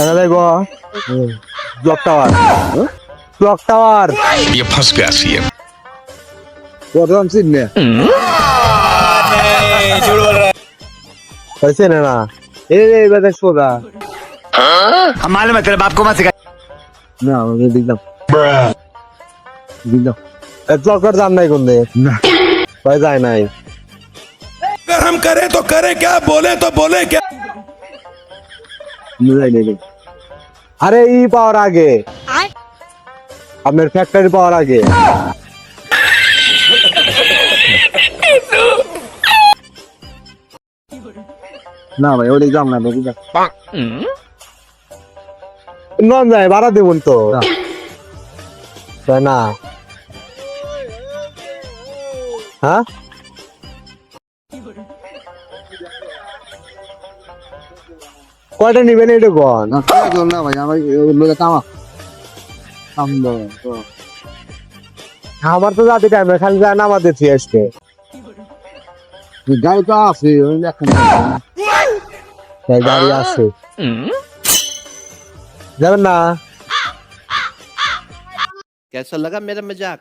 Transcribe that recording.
এখানে দেখো clock tower, clock tower. ये फंस गया सीएम। প্রথম চিহ্নে হয়েছে না? এইবার দেখছো না? हम मालूम है तेरे बाप को मत सिखा। না আমি দিলাম দিলাম ক্লকের জান নাই কোন না কয় যায় নাই। अगर हम करें तो करें क्या, बोले तो बोले क्या। বুঝাই নেই আরে ই পাওয়ার আগে, আপনার ফ্যাক্টরি পাওয়ার আগে। না ভাই ওই যাম না বুঝা নন যায় ভাড়া দেবুন তো, না। তাই না? হ্যাঁ কয়টা নিবেন এটা কোন? না কেউ না ভাই আমার লোকে কামা কাম দাও তো আমার তো যাতে টাইম খালি যায় না, আমাদের থেকে আসবে। গাড়ি তো আছে ওই এখন তাই গাড়ি আছে, যাবেন না? कैसा लगा मेरा मजाक